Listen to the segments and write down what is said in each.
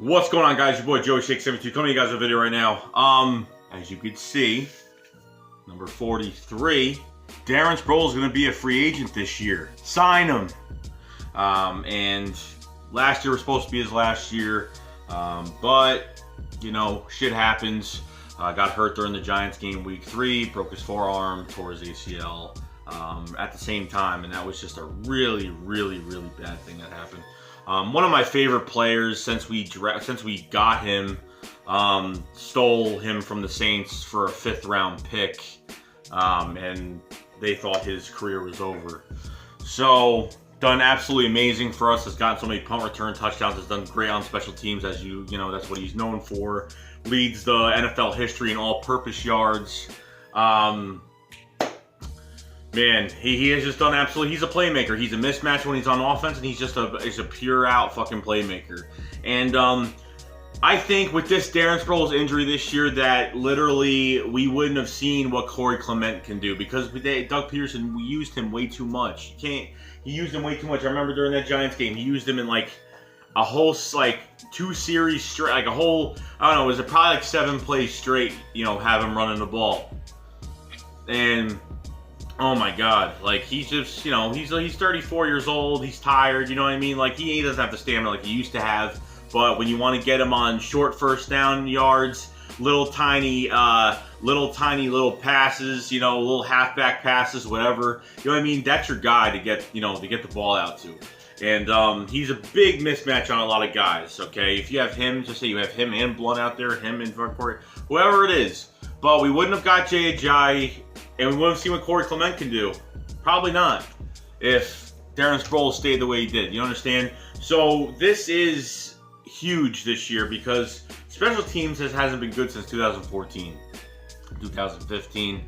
What's going on, guys? Your boy Joey Shake72 coming to you guys with a video right now. As you can see, number 43, Darren Sproles is going to be a free agent this year. Sign him. And last year was supposed to be his last year, but you know, shit happens. Got hurt during the Giants game week 3, broke his forearm, tore his ACL at the same time, and that was just a really bad thing that happened. One of my favorite players since we got him, stole him from the Saints for a 5th round pick, and they thought his career was over. So done absolutely amazing for us. Has gotten so many punt return touchdowns. Has done great on special teams, as you know that's what he's known for. Leads the NFL history in all-purpose yards. Man, he has just done absolutely. He's a playmaker. He's a mismatch when he's on offense, and he's a pure out fucking playmaker. And I think with this Darren Sproles injury this year, that literally we wouldn't have seen what Corey Clement can do, because Doug Peterson, we used him way too much. He used him way too much. I remember during that Giants game, he used him in like a whole 2 series straight, like a whole, I don't know, was it probably like 7 plays straight, you know, have him running the ball. And oh my God, like he's just, you know, he's 34 years old, he's tired, you know what I mean? Like he doesn't have the stamina like he used to have, but when you want to get him on short first down yards, little tiny passes, you know, little halfback passes, whatever, you know what I mean? That's your guy to get, you know, to get the ball out to. And he's a big mismatch on a lot of guys, okay? If you have him, just say you have him and Blunt out there, him and Corey, whoever it is. But we wouldn't have got J.J., and we wouldn't have seen what Corey Clement can do. Probably not, if Darren Sproles stayed the way he did. You understand? So this is huge this year because special teams hasn't been good since 2014, 2015.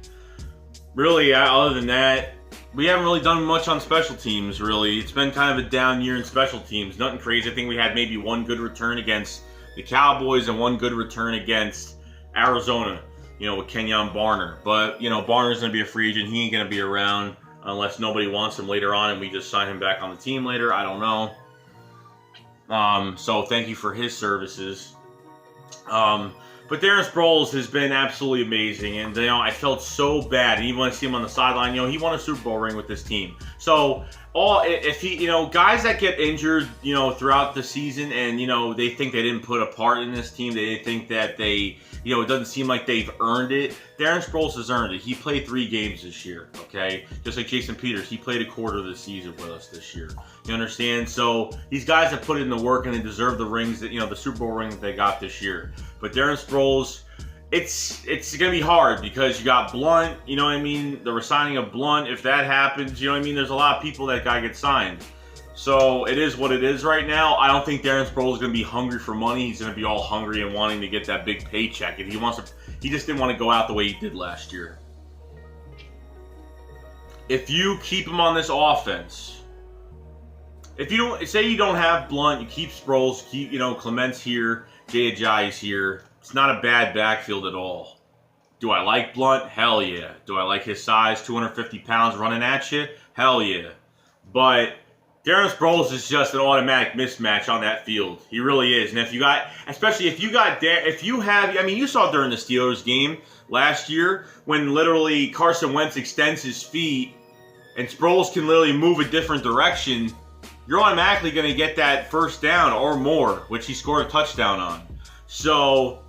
Really, other than that, we haven't really done much on special teams, really. It's been kind of a down year in special teams. Nothing crazy. I think we had maybe 1 good return against the Cowboys and 1 good return against Arizona, you know, with Kenyon Barner. But, you know, Barner's going to be a free agent. He ain't going to be around unless nobody wants him later on and we just sign him back on the team later. I don't know. So thank you for his services. But Darren Sproles has been absolutely amazing, and you know, I felt so bad. And even when I see him on the sideline, you know, he won a Super Bowl ring with this team. So if he, you know, guys that get injured, you know, throughout the season, and you know, they think they didn't put a part in this team, they think that they, you know, it doesn't seem like they've earned it. Darren Sproles has earned it. He played 3 games this year, okay? Just like Jason Peters, he played a quarter of the season with us this year. You understand? So these guys have put in the work and they deserve the rings that, you know, the Super Bowl ring that they got this year. But Darren Sproles, it's going to be hard because you got Blunt, you know what I mean? The resigning of Blunt, if that happens, you know what I mean? There's a lot of people that guy gets signed. So it is what it is right now. I don't think Darren Sproles is going to be hungry for money. He's going to be all hungry and wanting to get that big paycheck. If he wants to, he just didn't want to go out the way he did last year. If you keep him on this offense, if you don't, say you don't have Blunt, you keep Sproles, keep, you know, Clement's here, J.J.'s here. It's not a bad backfield at all. Do I like Blunt? Hell yeah. Do I like his size, 250 pounds running at you? Hell yeah. But Darren Sproles is just an automatic mismatch on that field. He really is. And if you got, especially if you have, I mean, you saw during the Steelers game last year when literally Carson Wentz extends his feet and Sproles can literally move a different direction, you're automatically going to get that first down or more, which he scored a touchdown on. So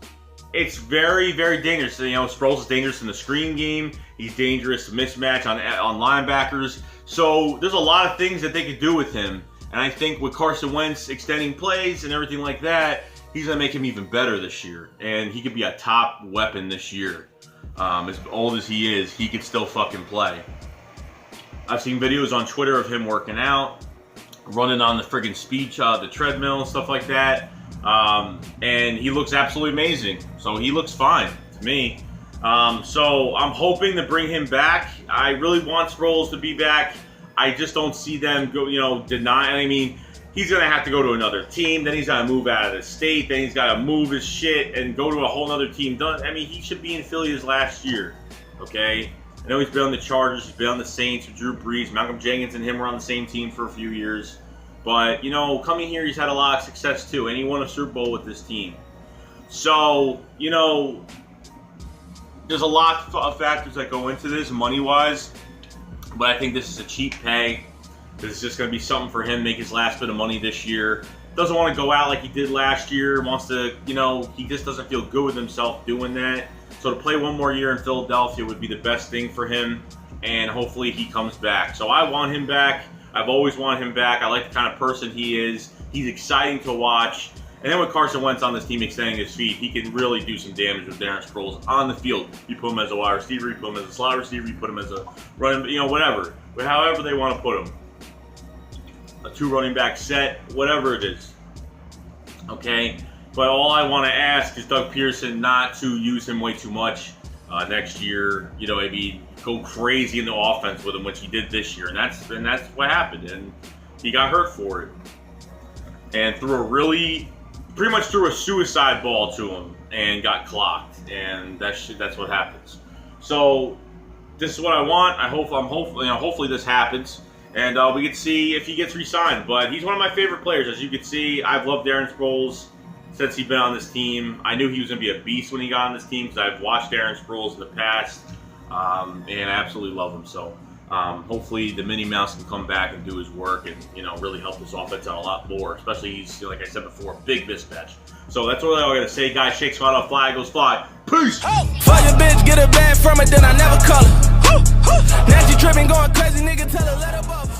it's very dangerous. You know, Sproles is dangerous in the screen game. He's dangerous mismatch on linebackers. So there's a lot of things that they could do with him. And I think with Carson Wentz extending plays and everything like that, he's going to make him even better this year. And he could be a top weapon this year. As old as he is, he could still fucking play. I've seen videos on Twitter of him working out, running on the friggin' speech, the treadmill and stuff like that. And he looks absolutely amazing. So he looks fine to me. So I'm hoping to bring him back. I really want Sproles to be back. I just don't see them go, you know, deny. I mean, he's going to have to go to another team. Then he's got to move out of the state. Then he's got to move his shit and go to a whole other team. I mean, he should be in Philly his last year. Okay? I know he's been on the Chargers. He's been on the Saints with Drew Brees. Malcolm Jenkins and him were on the same team for a few years. But, you know, coming here, he's had a lot of success too, and he won a Super Bowl with this team. So, you know, there's a lot of factors that go into this money-wise, but I think this is a cheap pay. This is just going to be something for him, make his last bit of money this year. Doesn't want to go out like he did last year. Wants to, you know, he just doesn't feel good with himself doing that. So to play one more year in Philadelphia would be the best thing for him, and hopefully he comes back. So I want him back. I've always wanted him back. I like the kind of person he is. He's exciting to watch. And then with Carson Wentz on this team extending his feet, he can really do some damage with Darren Sproles on the field. You put him as a wide receiver, you put him as a slot receiver, you put him as a running, you know, whatever. However they want to put him. A 2 running back set, whatever it is. Okay? But all I want to ask is Doug Pearson not to use him way too much next year. You know, maybe go crazy in the offense with him, which he did this year. And that's what happened. And he got hurt for it. And pretty much threw a suicide ball to him and got clocked, and that's what happens. So this is what I want. Hopefully this happens, and we get to see if he gets re-signed. But he's one of my favorite players, as you can see. I've loved Darren Sproles since he's been on this team. I knew he was going to be a beast when he got on this team because I've watched Darren Sproles in the past, and I absolutely love him. So hopefully the Minnie Mouse can come back and do his work and, you know, really help this offense out a lot more. Especially he's, like I said before, big mismatch. So that's all I gotta say, guys. Shake spot off, fly goes fly. Peace. Fuck your bitch, get a bag from it, then I never call her. Now she tripping, going crazy, nigga. Tell her let her up.